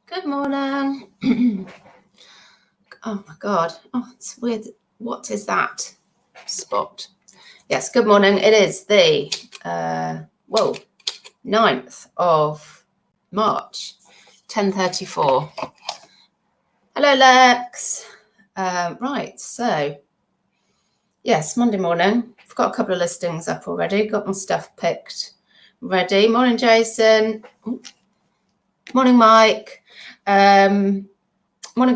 Good morning. Oh my God. Oh, it's weird. What is that spot? Yes, good morning. It is the 9th of March, 10:34. Hello, Lex. Right, so yes, Monday morning. I've got a couple of listings up already. Got my stuff picked ready. Morning, Jason. Morning, Mike. Morning,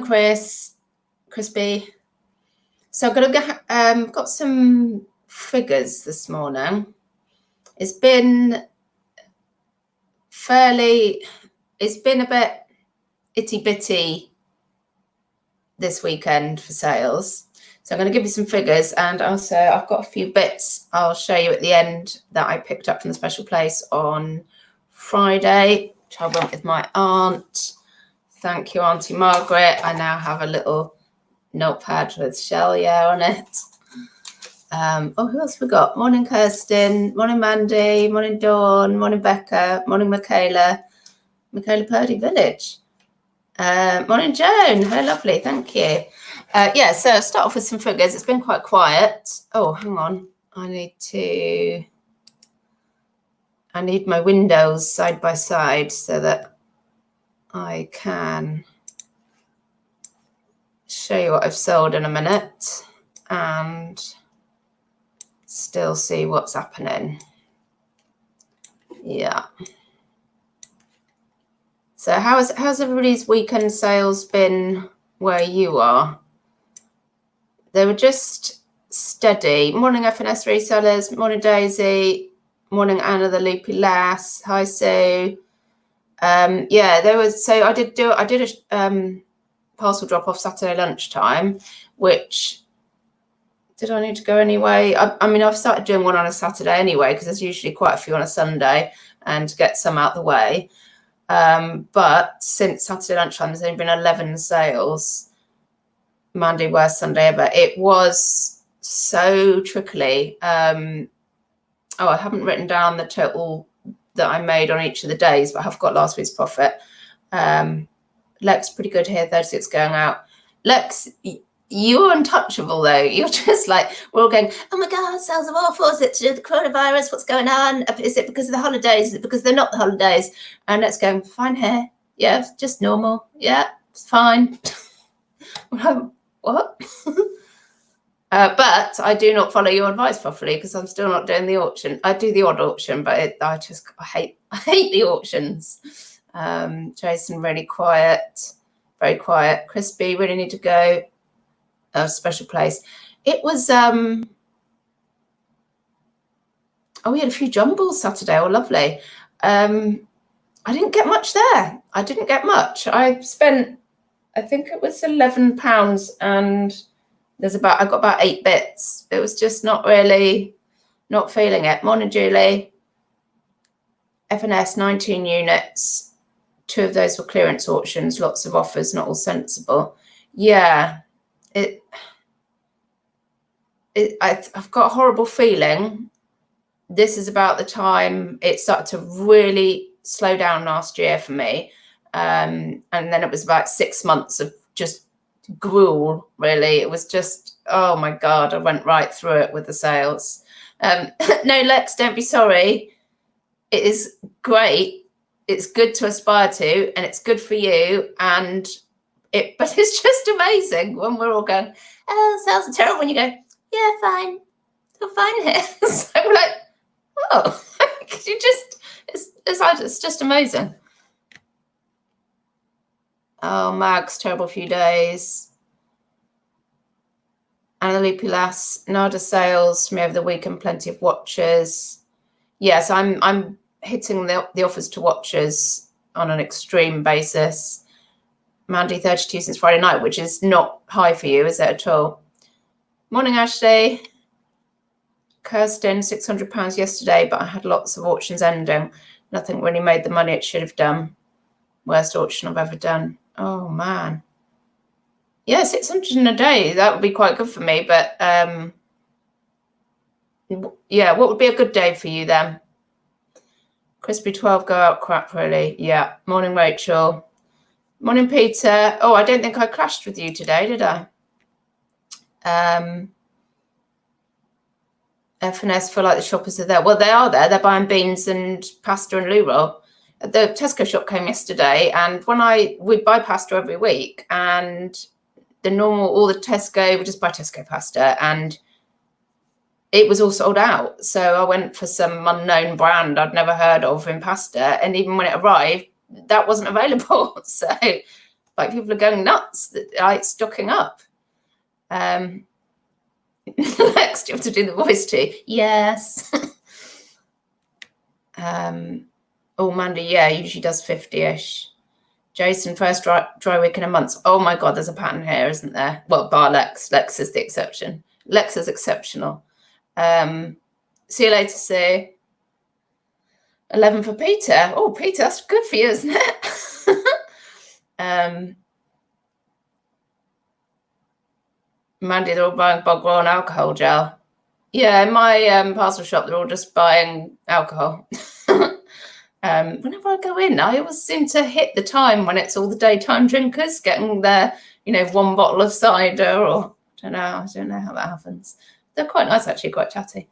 Chris. Crispy. So I'm going to got some figures this morning. It's been a bit itty bitty this weekend for sales. So I'm going to give you some figures, and also I've got a few bits I'll show you at the end that I picked up from the special place on Friday, which I went with my aunt. Thank you, Auntie Margaret. I now have a little notepad with shell on it. Who else we got? Morning, Kirsten. Morning, Mandy. Morning, Dawn. Morning, Becca. Morning, Michaela. Michaela Purdy Village. Morning, Joan. Hello, lovely. Thank you. So I'll start off with some figures. It's been quite quiet. Oh, hang on. I need my windows side by side so that I can show you what I've sold in a minute and still see what's happening. Yeah. So how's everybody's weekend sales been where you are? They were just steady. Morning FNS resellers. Morning Daisy. Morning Anna the Loopy Lass. Hi Sue. There was. So I did a parcel drop off Saturday lunchtime, which. Did I need to go anyway? I mean, I've started doing one on a Saturday anyway, because there's usually quite a few on a Sunday, and to get some out the way. But since Saturday lunchtime, there's only been 11 sales. Monday, worst Sunday ever. It was so trickly. I haven't written down the total that I made on each of the days, but I've got last week's profit. Lex, pretty good here, 36 going out. Lex, you're untouchable though. You're just like, we're all going, oh my God, sales are awful. Is it to do with the coronavirus? What's going on? Is it because of the holidays? Is it because they're not the holidays? And let's go, fine here. Yeah, just normal. Yeah, it's fine. What? But I do not follow your advice properly because I'm still not doing the auction. I do the odd auction, but I hate the auctions. Jason, really quiet, very quiet. Crispy, really need to go. Special place. It was we had a few jumbles Saturday. Oh, lovely. I didn't get much there. I didn't get much. I spent, I think it was £11, and I got about 8 bits. It was just not feeling it. Morning, Julie. FNS 19 units. 2 of those were clearance auctions. Lots of offers, not all sensible. Yeah. I've got a horrible feeling this is about the time it started to really slow down last year for me. And then it was about 6 months of just gruel, really. It was just, oh my God, I went right through it with the sales. No, Lex, don't be sorry. It is great. It's good to aspire to, and it's good for you. But it's just amazing when we're all going, oh, sales are terrible. When you go, yeah, fine. You're fine here. So we're like, oh, it's just amazing. Oh, Mags, terrible few days. Anna Loopy Lass, Nada sales from over the weekend, plenty of watches. Yes, I'm hitting the offers to watchers on an extreme basis. Mandy, 32 since Friday night, which is not high for you, is it at all? Morning, Ashley. Kirsten, £600 yesterday, but I had lots of auctions ending. Nothing really made the money it should have done. Worst auction I've ever done. Oh, man. Yeah, 600 in a day. That would be quite good for me. But, yeah, what would be a good day for you then? Crispy 12 go out crap, really. Yeah. Morning, Rachel. Morning, Peter. Oh, I don't think I clashed with you today, did I? F&S feel like the shoppers are there. Well, they are there. They're buying beans and pasta and loo roll. The Tesco shop came yesterday, and we buy pasta every week, and all the Tesco, we just buy Tesco pasta, and it was all sold out. So I went for some unknown brand I'd never heard of in pasta, and even when it arrived, that wasn't available. So like people are going nuts, like stocking up. Next, you have to do the voice too. Yes. Oh, Mandy, yeah, usually does 50-ish. Jason, first dry week in a month. Oh my God, there's a pattern here, isn't there? Well, bar Lex. Lex is the exception. Lex is exceptional. See you later, Sue. 11 for Peter. Oh, Peter, that's good for you, isn't it? Mandy, they're all buying bog roll and alcohol gel. Yeah, in my parcel shop, they're all just buying alcohol. Whenever I go in, I always seem to hit the time when it's all the daytime drinkers getting their, one bottle of cider, or I don't know how that happens. They're quite nice, actually, quite chatty.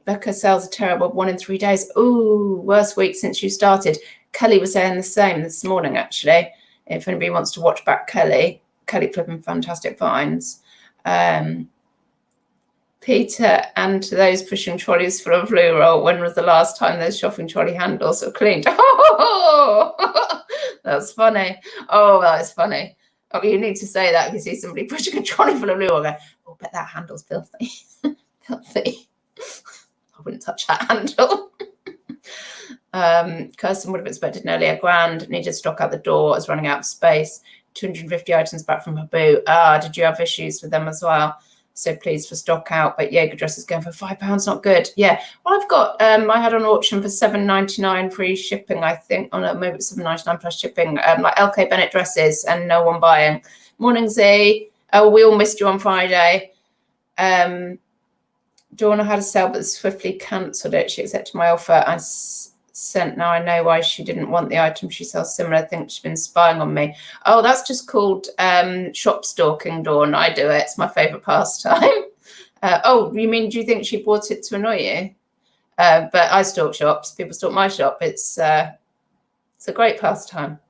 Becca sales are terrible, 1 in 3 days. Ooh, worst week since you started. Kelly was saying the same this morning, actually. If anybody wants to watch back Kelly flipping fantastic finds. Peter, and to those pushing trolleys full of loo roll, when was the last time those shopping trolley handles were cleaned? Oh, that's funny. Oh, that is funny. Oh, you need to say that if you see somebody pushing a trolley full of loo roll. Go, oh, but that handle's filthy. Filthy. I wouldn't touch that handle. Kirsten would have expected nearly £1,000. Needed stock out the door. I was running out of space. 250 items back from her boot. Did you have issues with them as well? So pleased for stock out, but Jaeger dress is going for £5. Not good. Yeah, well, I've got. I had an auction for £7.99 free shipping. I think. Oh no, maybe it's £7.99 plus shipping. Like LK Bennett dresses, and no one buying. Morning, Z. Oh, we all missed you on Friday. Dawn had a sale, but swiftly cancelled it. She accepted my offer. I sent. Now I know why she didn't want the item. She sells similar. I think she's been spying on me. Oh, that's just called shop stalking, Dawn. I do it. It's my favourite pastime. Oh, you mean, do you think she bought it to annoy you? But I stalk shops. People stalk my shop. It's a great pastime.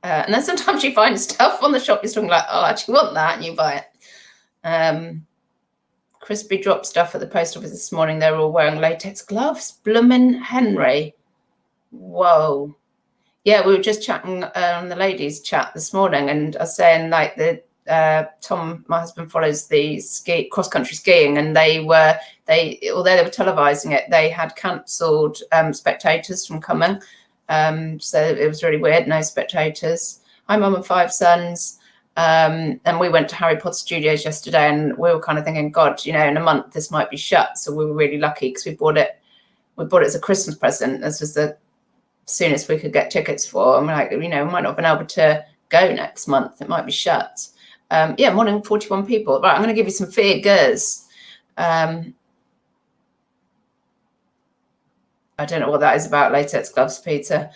And then sometimes you find stuff on the shop you're stalking, like, oh, I actually want that, and you buy it. Crispy dropped stuff at the post office this morning. They're all wearing latex gloves. Bloomin' Henry. Whoa. Yeah, we were just chatting on the ladies' chat this morning, and I was saying, like, Tom, my husband, follows the cross-country skiing, and although they were televising it, they had cancelled spectators from coming. So it was really weird, no spectators. I'm mum of 5 sons. And we went to Harry Potter Studios yesterday, and we were kind of thinking, God, in a month this might be shut. So we were really lucky because we bought it as a Christmas present. This was the soonest we could get tickets for. And we're like, we might not have been able to go next month. It might be shut. Yeah, morning, 41 people. Right, I'm going to give you some figures. I don't know what that is about, latex gloves, Peter.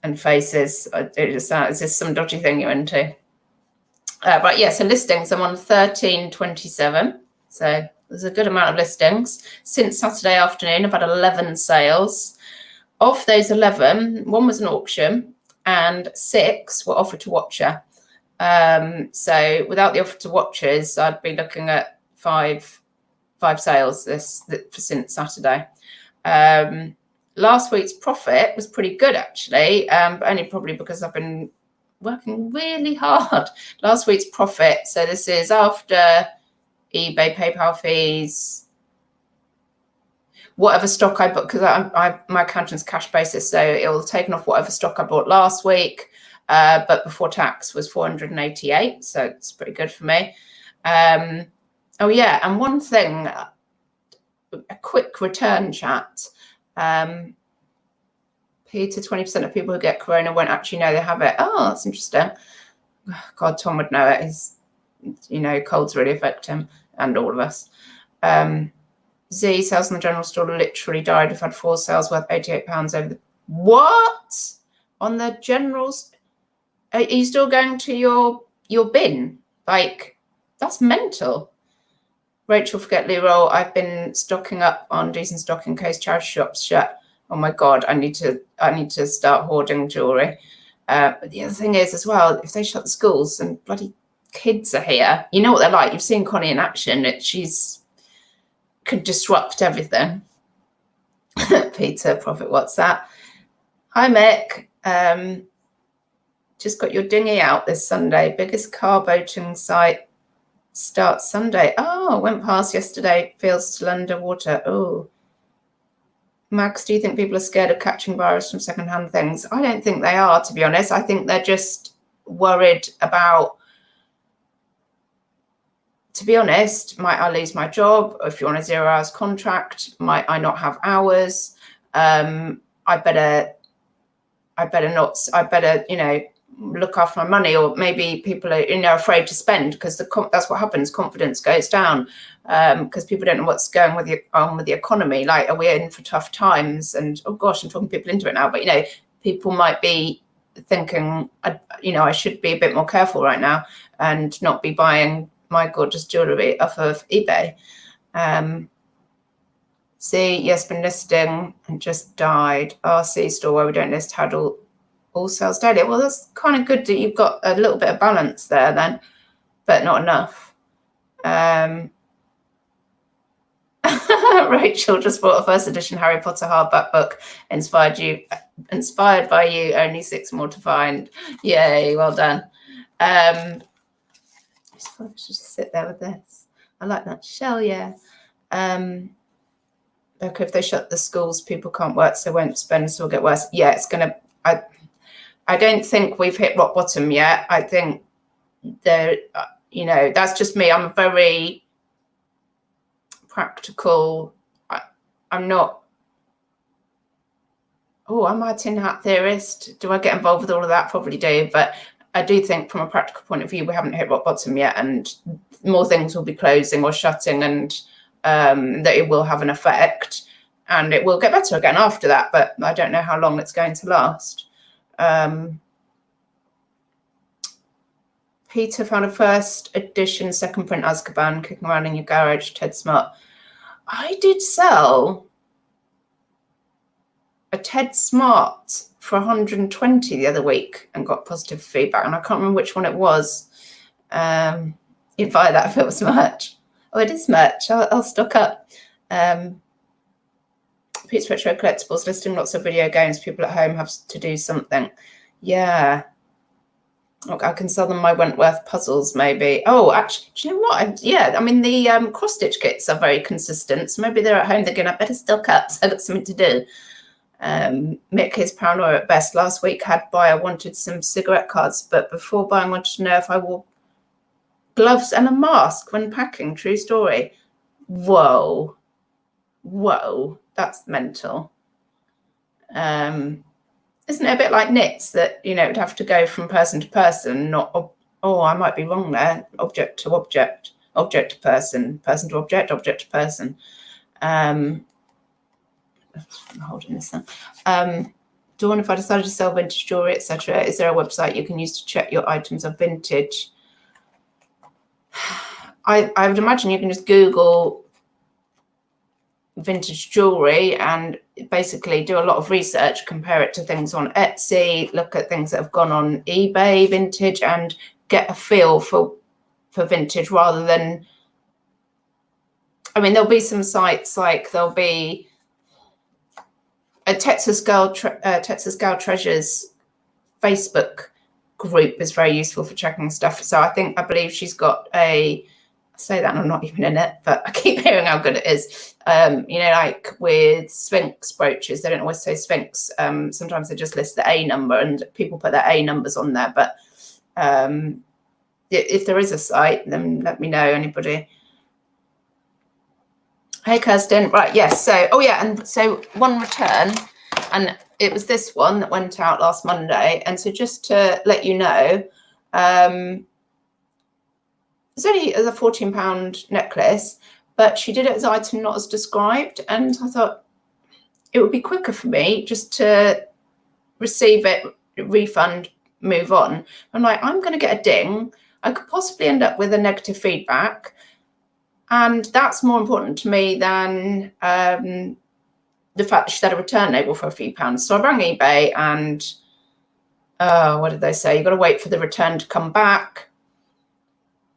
And faces. Is this some dodgy thing you're into? Right, yeah, so listings, I'm on 1327. So there's a good amount of listings. Since Saturday afternoon, I've had 11 sales. Of those 11, 1 was an auction and 6 were offered to watcher. So without the offer to watchers, I'd be looking at 5 sales since Saturday. Last week's profit was pretty good, actually, but only probably because I've been working really hard. Last week's profit, so this is after eBay, PayPal fees, whatever stock I bought, because my accountant's cash basis, so it'll taken off whatever stock I bought last week, but before tax was 488, so it's pretty good for me. Oh yeah, and one thing, a quick return chat. Peter, 20% of people who get corona won't actually know they have it. Oh, that's interesting. God, Tom would know it. He's, colds really affect him and all of us. Z, sales in the general store literally died. We've had 4 sales worth £88 over the... What? on the generals. Are you still going to your bin? Like, that's mental. Rachel, forget Leroy. I've been stocking up on decent stock in case charity shops shut. Oh my God, I need to start hoarding jewellery. But the other thing is as well, if they shut the schools and bloody kids are here, you know what they're like. You've seen Connie in action. She's could disrupt everything. Peter, Prophet, what's that? Hi, Mick. Just got your dinghy out this Sunday. Biggest car boating site starts Sunday. Oh, went past yesterday. Feels still underwater. Oh. Max, do you think people are scared of catching virus from secondhand things? I don't think they are, to be honest. I think they're just worried about, to be honest, might I lose my job? If you're on a 0 hours contract, might I not have hours? I better, you know, look after my money. Or maybe people are, you know, afraid to spend because that's what happens. Confidence goes down because people don't know what's going on with the economy. Like, are we in for tough times? And oh gosh, I'm talking people into it now. But you know, people might be thinking, you know, I should be a bit more careful right now and not be buying my gorgeous jewellery off of eBay. See, yes, been listing and just died. RC store where we don't list had all sales daily. Well, that's kind of good that you've got a little bit of balance there then, but not enough. Rachel just bought a first edition Harry Potter hardback book. Inspired by you. Only 6 more to find. Yay, well done. I should just sit there with this. I like that shell. Yeah. Look, if they shut the schools, people can't work, so won't spend, so it'll get worse. Yeah, it's gonna. I don't think we've hit rock bottom yet. I think there, you know, that's just me. I'm a very practical. I'm not. Oh, am I a tin hat theorist? Do I get involved with all of that? Probably do, but I do think from a practical point of view, we haven't hit rock bottom yet, and more things will be closing or shutting, and that it will have an effect, and it will get better again after that. But I don't know how long it's going to last. Peter found a first edition second print Azkaban kicking around in your garage. Ted Smart. I did sell a Ted Smart for 120 the other week and got positive feedback, and I can't remember which one it was. You'd buy that if it was merch. Oh, it is merch. I'll stock up. Pete's Retro Collectibles listing lots of video games. People at home have to do something. Yeah. Okay, I can sell them my Wentworth puzzles, maybe. Oh, actually, do you know what? Yeah, I mean, the cross-stitch kits are very consistent. So maybe they're at home thinking, I better stock up, so I've got something to do. Mick is paranoid at best. Last week, buyer wanted some cigarette cards, but before buying, wanted to know if I wore gloves and a mask when packing. True story. Whoa. That's mental. Isn't it a bit like knits that, you know, it would have to go from person to person, not, oh, I might be wrong there, object to object, object to person, person to object, object to person. I'm holding this thing. Dawn, if I decided to sell vintage jewellery, etc., is there a website you can use to check your items are vintage? I would imagine you can just Google vintage jewelry and basically do a lot of research, compare it to things on Etsy, look at things that have gone on eBay vintage, and get a feel for vintage rather than, I mean, there'll be some sites like there'll be a Texas Girl Treasures Facebook group is very useful for checking stuff. So I believe she's got I say that and I'm not even in it, but I keep hearing how good it is. You know, like with Sphinx brooches, they don't always say Sphinx. Sometimes they just list the A number and people put their A numbers on there. But if there is a site, then let me know, anybody. Hey, Kirsten. Right, yes. So, oh yeah, and so one return, and it was this one that went out last Monday. And so just to let you know, it's only a £14 necklace, but she did it as item not as described. And I thought it would be quicker for me just to receive it, refund, move on. I'm like, I'm going to get a ding. I could possibly end up with a negative feedback. And that's more important to me than the fact that she had a return label for a few pounds. So I rang eBay and what did they say? You've got to wait for the return to come back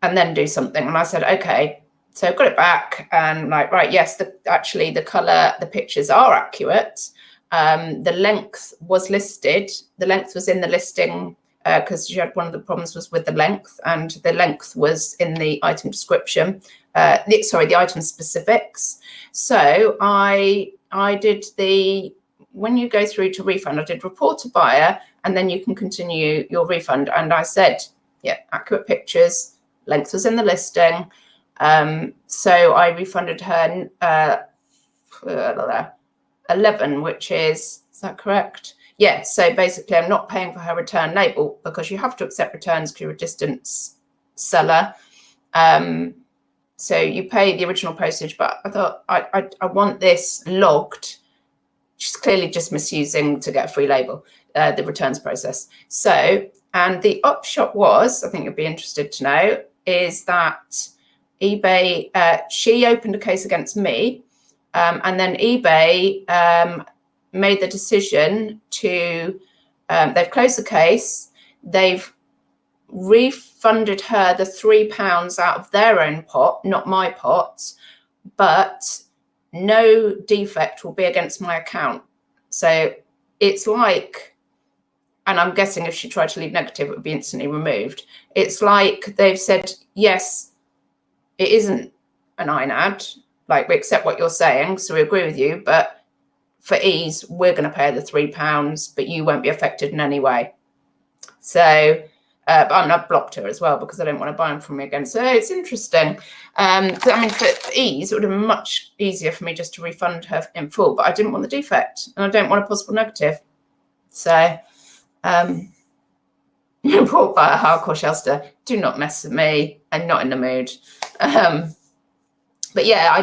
and then do something. And I said, okay. So I've got it back and like, right, yes, actually the colour, the pictures are accurate. The length was listed. The length was in the listing because she had one of the problems was with the length, and the length was in the item description. The item specifics. So I did when you go through to refund, I did report to buyer, and then you can continue your refund. And I said, yeah, accurate pictures, length was in the listing. So I refunded her 11, which is that correct? Yeah, so basically I'm not paying for her return label because you have to accept returns because you're a distance seller. So you pay the original postage, but I thought I want this logged. She's clearly just misusing to get a free label, the returns process. So, and the upshot was, I think you'll be interested to know, is that eBay, she opened a case against me, and then eBay made the decision to, they've closed the case, they've refunded her the £3 out of their own pot, not my pot, but no defect will be against my account. So it's like, and I'm guessing if she tried to leave negative, it would be instantly removed. It's like they've said, yes, it isn't an INAD, like we accept what you're saying, so we agree with you, but for ease, we're going to pay the £3, but you won't be affected in any way. So, but I've blocked her as well because I don't want to buy them from me again. So it's interesting. I mean, for ease, it would have been much easier for me just to refund her in full, but I didn't want the defect and I don't want a possible negative. So, report by a hardcore Shelster, do not mess with me. I'm not in the mood. But yeah, I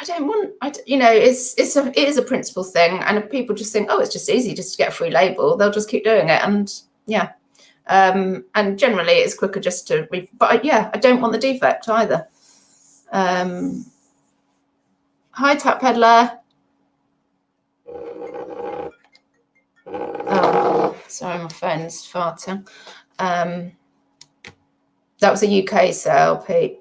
don't want, you know, it is a principle thing, and if people just think, oh, it's just easy just to get a free label, they'll just keep doing it, and yeah, and generally it's quicker just to, but yeah, I don't want the defect either. Hi, Tap Peddler. Oh, sorry, my phone's farting. That was a UK sale, Pete.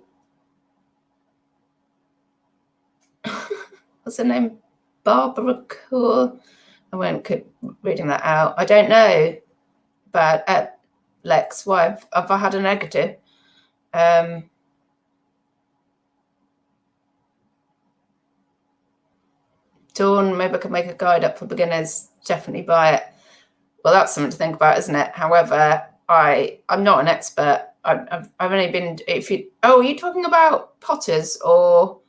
What's her name? Barbara Cool. I won't keep reading that out. I don't know, but Lex, why have I had a negative? Dawn, maybe I could make a guide up for beginners. Definitely buy it. Well, that's something to think about, isn't it? However, I'm not an expert. I've only been. Are you talking about potters or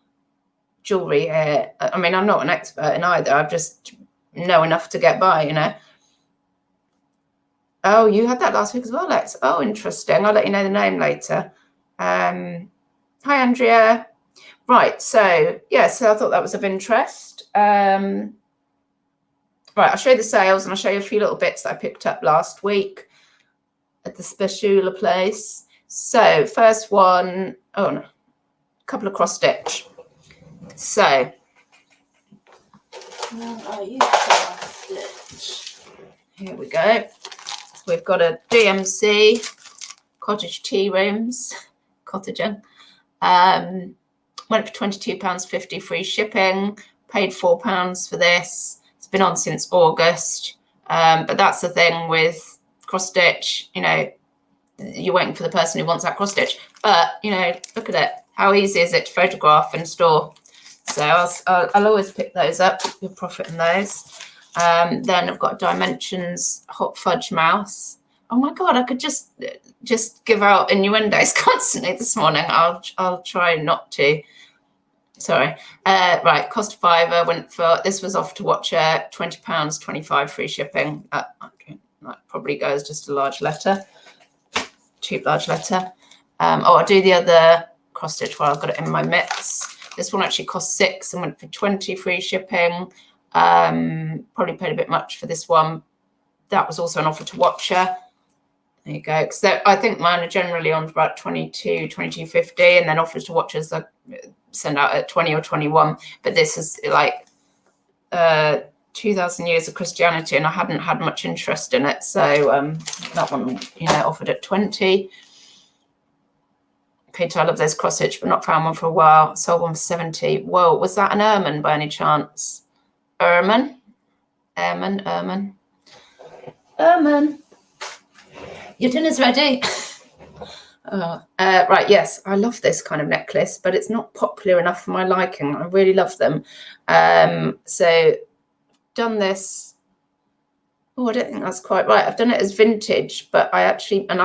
jewellery here? I mean, I'm not an expert in either. I just know enough to get by, you know. Oh, you had that last week as well, Lex. Oh, interesting. I'll let you know the name later. Hi, Andrea. Right, so yeah, so I thought that was of interest. Right, I'll show you the sales and I'll show you a few little bits that I picked up last week at the Speciula place. So first one, oh no, a couple of cross stitch. So here we go. So we've got a DMC, cottage tea rooms, cottager. Went for £22.50 free shipping, paid £4 for this. It's been on since August. But that's the thing with cross stitch, you know, you're waiting for the person who wants that cross stitch. But, you know, look at it. How easy is it to photograph and store? So I'll always pick those up. You'll profit in those. Then I've got Dimensions Hot Fudge Mouse. Oh my God, I could just give out innuendos constantly this morning. I'll try not to. Sorry. Right, cost £5. Went for, this was off to watch £20, 25 free shipping. That probably goes just a large letter. Cheap large letter. I'll do the other cross stitch while I've got it in my mix. This one actually cost £6 and went for 20 free shipping. Probably paid a bit much for this one, that was also an offer to watcher. There you go. So I think mine are generally on for about 22.50, and then offers to watchers I send out at 20 or 21. But this is like 2,000 years of Christianity, and I hadn't had much interest in it. So that one, you know, offered at 20. Peter, I love those cross stitch, but not found one for a while. Sold one for 70. Whoa, was that an ermine by any chance? Ermine? Ermine. Your dinner's ready. Right, yes, I love this kind of necklace, but it's not popular enough for my liking. I really love them. So done this. Oh, I don't think that's quite right. I've done it as vintage, but I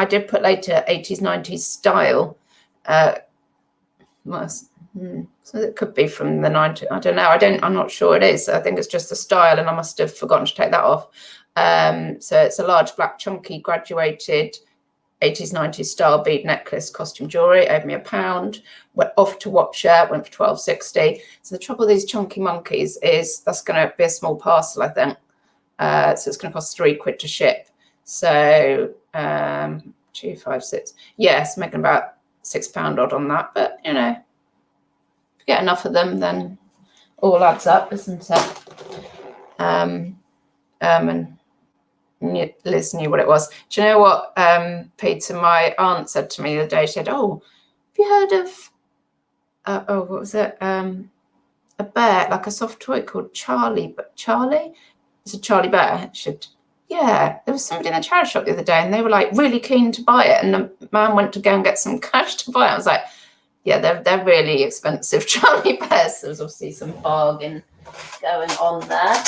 did put later 80s, 90s style. So it could be from the 90s. I don't know. I'm not sure it is. I think it's just the style, and I must have forgotten to take that off. So it's a large black chunky graduated 80s, 90s style bead necklace, costume jewellery, over me £1. Went off to watcher, went for £12.60. So the trouble with these chunky monkeys is that's going to be a small parcel, I think. So it's going to cost £3 to ship. So 256. Yes, making about £6 odd on that. But you know, if you get enough of them, then all adds up, isn't it? And Liz knew what it was. Do you know what, Peter, my aunt said to me the other day? She said, "Oh, have you heard of what was it? A bear, like a soft toy called Charlie? But Charlie, it's a Charlie bear." She said, "Yeah, there was somebody in the charity shop the other day, and they were like really keen to buy it, and the man went to go and get some cash to buy it." I was like, "Yeah, they're really expensive Charlie bears." There's obviously some bargain going on there.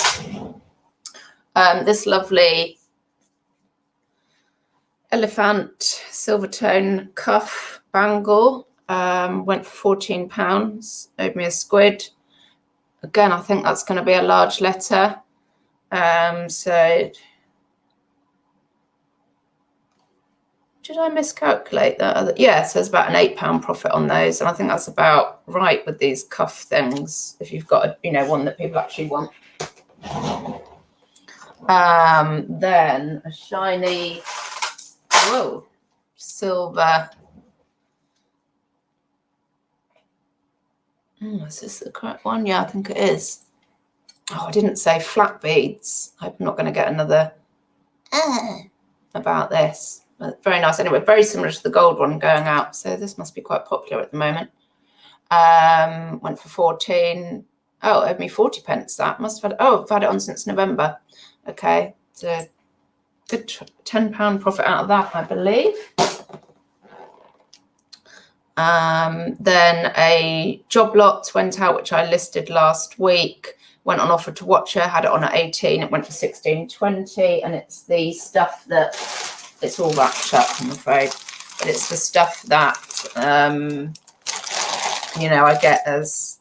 This lovely elephant silver tone cuff bangle went for £14. Owed me a squid. Again, I think that's going to be a large letter. So did I miscalculate that? Yeah, so there's about an £8 profit on those, and I think that's about right with these cuff things. If you've got one that people actually want. Then a shiny, silver. Is this the correct one? Yeah, I think it is. Oh, I didn't say flat beads. I'm not going to get another about this. But very nice. Anyway, very similar to the gold one going out. So this must be quite popular at the moment. Went for 14. Oh, owed me 40 pence. That must have had. Oh, I've had it on since November. Okay, so good £10 profit out of that, I believe. Then a job lot went out, which I listed last week. Went on offer to watcher, had it on at 18. It went for 16.20, and it's the stuff that it's all wrapped up, I'm afraid. But it's the stuff that I get as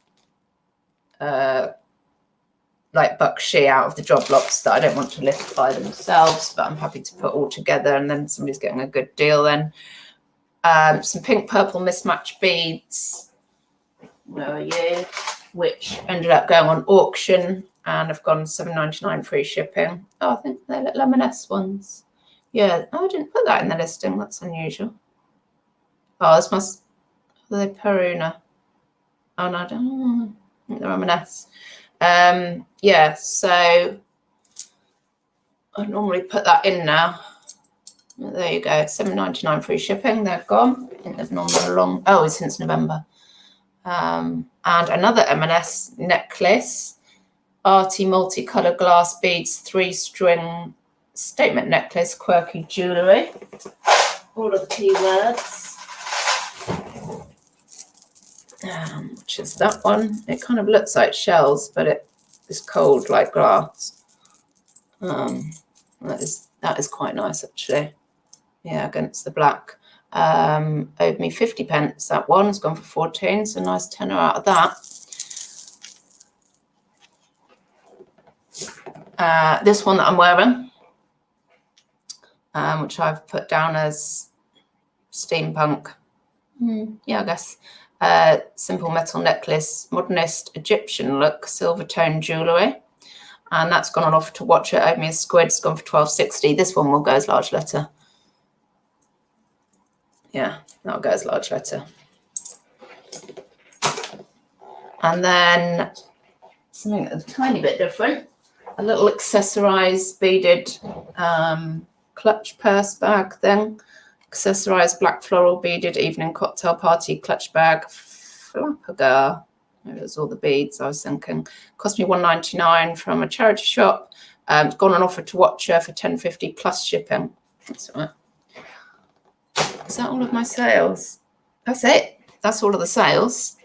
like buckshe out of the job lots that I don't want to list by themselves, but I'm happy to put all together, and then somebody's getting a good deal then. Some pink purple mismatched beads, where are you? Which ended up going on auction, and have gone £7.99 free shipping. Oh, I think they're little M&S ones. Yeah, I didn't put that in the listing. That's unusual. Oh, this must. Are they Peruna? Oh no, I don't. I think they're M&S. Yeah, so I normally put that in now. There you go, £7.99 free shipping. They're gone. I think they've not been along. Oh, it's since November. And another M&S necklace, arty multicolour glass beads, 3-string statement necklace, quirky jewellery. All of the keywords. Which is that one. It kind of looks like shells, but it is cold like glass. That is quite nice actually. Yeah, against the black. Owed me 50 pence. That one has gone for 14, so nice tenner out of that. This one that I'm wearing, which I've put down as steampunk. Yeah, I guess. Simple metal necklace, modernist Egyptian look, silver tone jewellery. and that's gone on offer to watch it. Owed me a squid. It's gone for £12.60. This one will go as large letter. Yeah, that'll go as large letter. And then something that's a tiny bit different, a little accessorized beaded clutch purse bag thing. Accessorized black floral beaded evening cocktail party clutch bag. Flapper. Maybe it was all the beads I was thinking. Cost me £1.99 from a charity shop. It's gone on offer to Watcher for £10.50 plus shipping. That's all right. Is that all of my sales? That's it. That's all of the sales.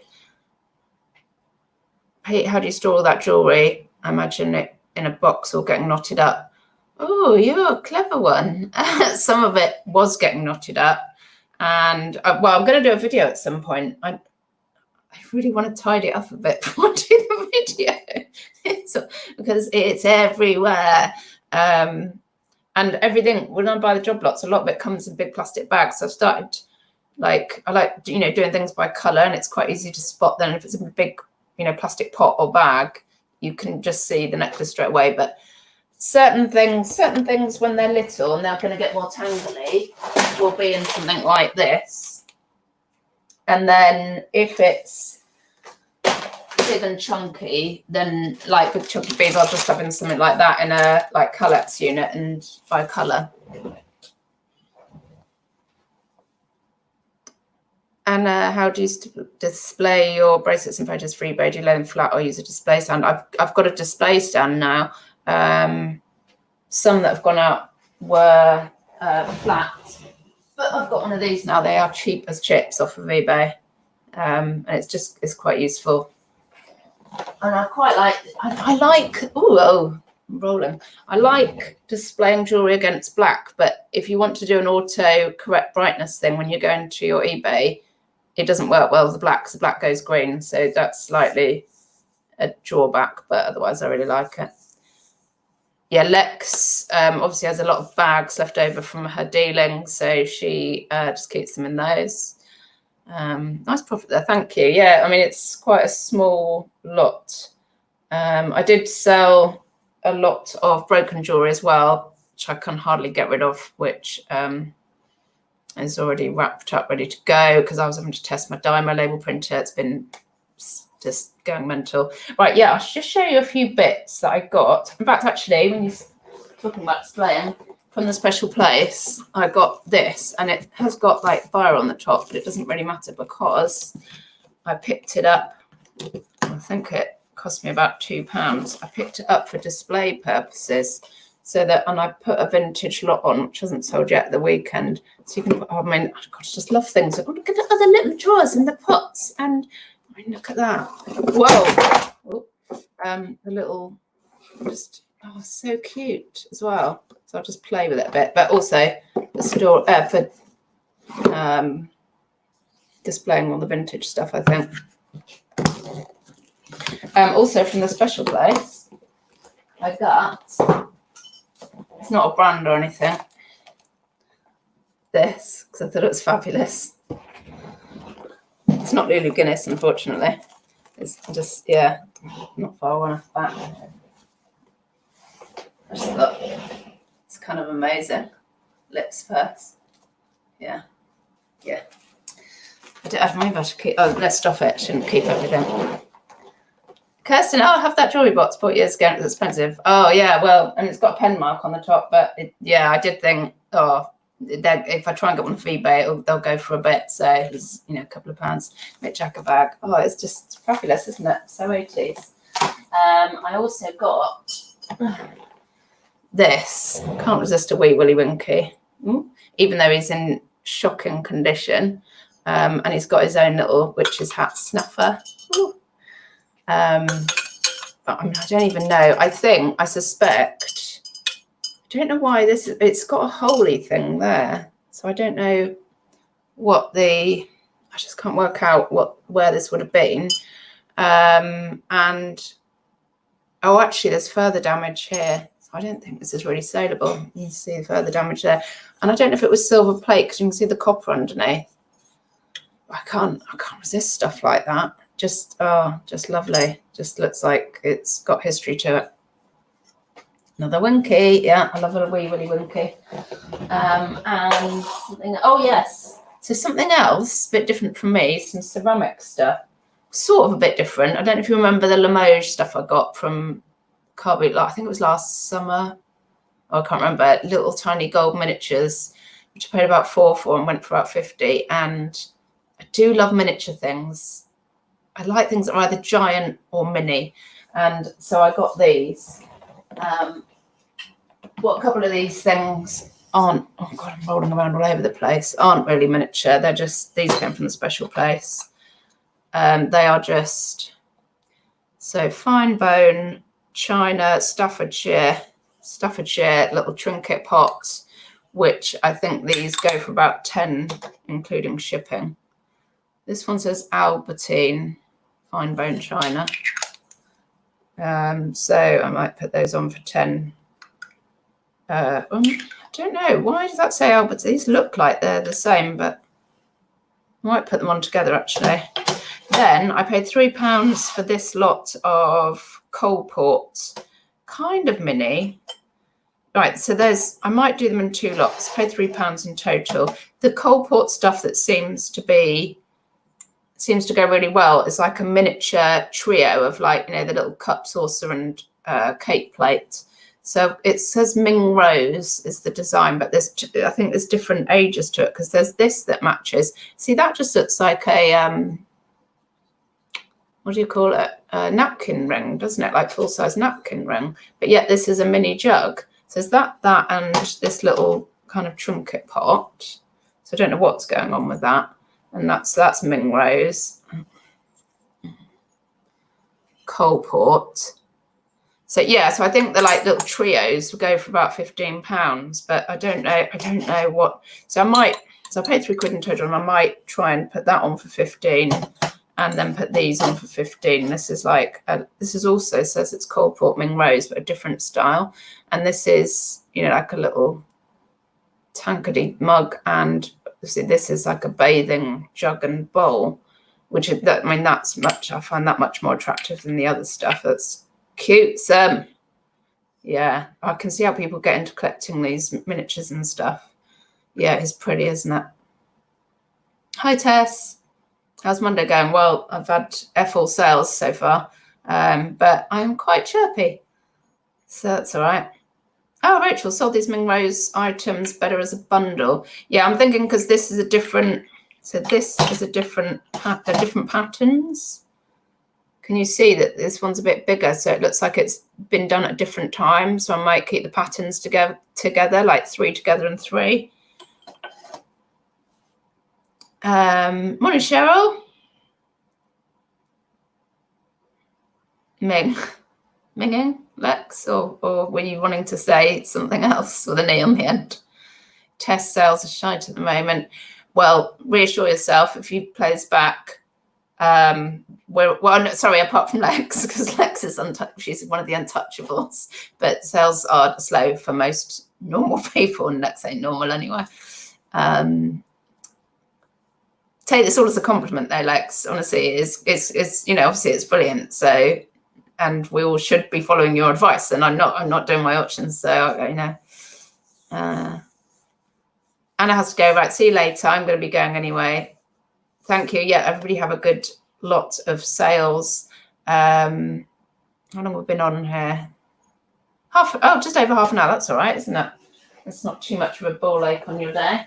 Hey, how do you store all that jewellery? I imagine it in a box or getting knotted up. Oh, you're a clever one. Some of it was getting knotted up. And, well, I'm going to do a video at some point. I really want to tidy it up a bit before I do the video. Because it's everywhere. And everything, when I buy the job lots, a lot of it comes in big plastic bags. So I've started, like, I like, you know, doing things by colour, and it's quite easy to spot then. If it's in a big, you know, plastic pot or bag, you can just see the necklace straight away. But certain things when they're little and they're going to get more tangly will be in something like this. And then if it's big and chunky, then like big chunky beads, I'll just have in something like that in a like Colex unit and by colour. And how do you display your bracelets and photos for eBay? Do you lay them flat or use a display stand? I've got a display stand now. Some that have gone out were flat, but I've got one of these now. They are cheap as chips off of eBay, and it's quite useful. And I quite like. I like. Oh, I'm rolling. I like displaying jewelry against black, but if you want to do an auto correct brightness thing when you go into your eBay, it doesn't work well with the black because the black goes green. So that's slightly a drawback, but otherwise I really like it. Yeah, Lex obviously has a lot of bags left over from her dealing, so she just keeps them in those. Nice profit there, thank you. Yeah, I mean, it's quite a small lot. I did sell a lot of broken jewelry as well, which I can hardly get rid of, which is already wrapped up, ready to go, because I was having to test my Dymo label printer. It's been just going mental. Right, yeah, I'll just show you a few bits that I got. In fact, actually, when you're talking about displaying, from the special place, I got this, and it has got like fire on the top, but it doesn't really matter because I picked it up. I think it cost me about £2. I picked it up for display purposes. So that, and I put a vintage lot on, which hasn't sold yet at the weekend. So you can put, I mean, God, I just love things. I've got to look at the other little drawers in the pots. And I mean, look at that. Whoa. The little, just, oh, so cute as well. So I'll just play with it a bit. But also the store for displaying all the vintage stuff, I think. Also from the special place, I got, it's not a brand or anything, this, because I thought it was fabulous. It's not really Guinness, unfortunately. It's just, yeah, not far enough back. I just thought it's kind of amazing. Lips first. Yeah. Yeah. Maybe I should keep, oh, let's stop it. I shouldn't keep everything. Kirsten, oh, I have that jewellery box bought years ago. It's expensive. Oh, yeah, well, and it's got a pen mark on the top. But, yeah, I did think, oh, if I try and get one off eBay, they'll go for a bit. So it's, you know, a couple of pounds. Mitch Jacker bag. Oh, it's just fabulous, isn't it? So 80s. I also got this. Can't resist a wee Willie Winky. Even though he's in shocking condition. And he's got his own little witch's hat snuffer. But I mean, I don't even know. I suspect, I don't know why it's got a holy thing there. So I don't know what I just can't work out where this would have been. And, oh, actually there's further damage here. So I don't think this is really saleable. You can see the further damage there. And I don't know if it was silver plate because you can see the copper underneath. I can't resist stuff like that. Just lovely. Just looks like it's got history to it. Another Winky. Yeah, I love a wee Willie Winky. And something, oh yes. So something else, a bit different from me, some ceramic stuff. Sort of a bit different. I don't know if you remember the Limoges stuff I got from Carby, I think it was last summer. Oh, I can't remember. Little tiny gold miniatures, which I paid about £4 for and went for about 50. And I do love miniature things. I like things that are either giant or mini. And so I got these. Well, a couple of these things aren't, oh God, I'm rolling around all over the place, aren't really miniature. They're just, these came from the special place. They are just, so fine bone, China, Staffordshire little trinket pots, which I think these go for about 10, including shipping. This one says Albertine, fine bone China. So I might put those on for 10. I don't know. Why does that say Albert? These look like they're the same, but I might put them on together actually. Then I paid £3 for this lot of coal ports, kind of mini. Right, so there's, I might do them in 2 lots, paid £3 in total. The coal port stuff that seems to go really well is like a miniature trio of, like, you know, the little cup, saucer and cake plate. So it says Ming Rose is the design, but I think there's different ages to it, because there's this that matches. See, that just looks like a, what do you call it? A napkin ring, doesn't it? Like full-size napkin ring. But yet this is a mini jug. So there's that, and this little kind of trinket pot. So I don't know what's going on with that. And that's Ming Rose. Coal port. So yeah, so I think the like little trios will go for about £15, but I don't know what. So I paid £3 in total, and I might try and put that on for 15, and then put these on for 15. This is like this is also says it's coal port Ming Rose, but a different style. And this is, you know, like a little tankardy mug, and see, this is like a bathing jug and bowl, which is that. I mean, that's much. I find that much more attractive than the other stuff. That's cute. Yeah, I can see how people get into collecting these miniatures and stuff. Yeah, it's pretty, isn't it? Hi, Tess. How's Monday going? Well, I've had F all sales so far, but I'm quite chirpy, so that's all right. Oh, Rachel, sold these Ming Rose items better as a bundle. Yeah, I'm thinking because this is a different. So this is a different. They're different patterns. Can you see that this one's a bit bigger? So it looks like it's been done at different times. So I might keep the patterns together, like 3 together and 3. Morning, Cheryl. Minging, Lex, or were you wanting to say something else with an E on the end? Test sales are shite at the moment. Well, reassure yourself, if you play this back, sorry, apart from Lex, because Lex is she's one of the untouchables, but sales are slow for most normal people, and Lex ain't normal anyway. Take this all as a compliment though, Lex. Honestly, it's you know, obviously it's brilliant. So, and we all should be following your advice, and I'm not doing my auctions, so you know. Anna has to go. Right, see you later. I'm going to be going anyway. Thank you. Yeah, everybody have a good lot of sales. How long have we been on here? Just over half an hour. That's all right, isn't it? It's not too much of a ball ache on your day.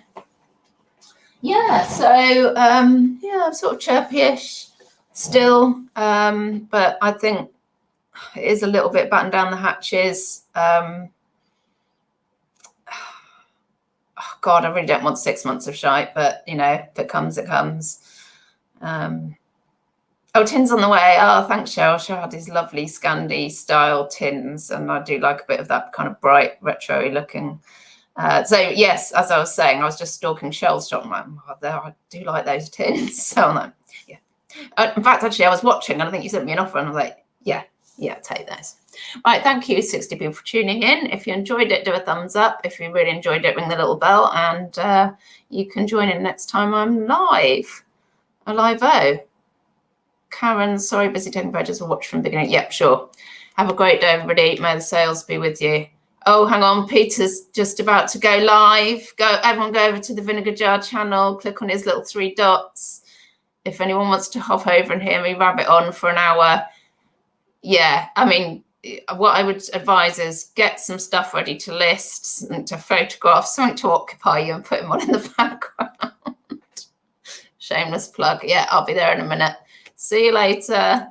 Yeah, so yeah, I'm sort of chirpy-ish still, but I think it is a little bit batten down the hatches. Oh God, I really don't want 6 months of shite, but you know, if it comes, it comes. Oh, tins on the way. Oh, thanks, Cheryl. Cheryl had these lovely Scandi style tins, and I do like a bit of that kind of bright retro looking. So yes, as I was saying, I was just stalking Shell's shop. I'm like, oh, I do like those tins. So I'm like, yeah. In fact, actually, I was watching, and I think you sent me an offer, and I was like, yeah, take those. Right, thank you, 60 people, for tuning in. If you enjoyed it, do a thumbs up. If you really enjoyed it, ring the little bell, and you can join in next time I'm live. A live-o. Karen, sorry, busy taking photos. We'll watch from the beginning. Yep, sure. Have a great day, everybody. May the sales be with you. Oh, hang on, Peter's just about to go live. Everyone go over to the Vinegar Jar channel, click on his little 3 dots. If anyone wants to hop over and hear me rabbit on for an hour. Yeah, I mean, what I would advise is get some stuff ready to list and to photograph, something to occupy you and put them on in the background. Shameless plug. Yeah, I'll be there in a minute. See you later.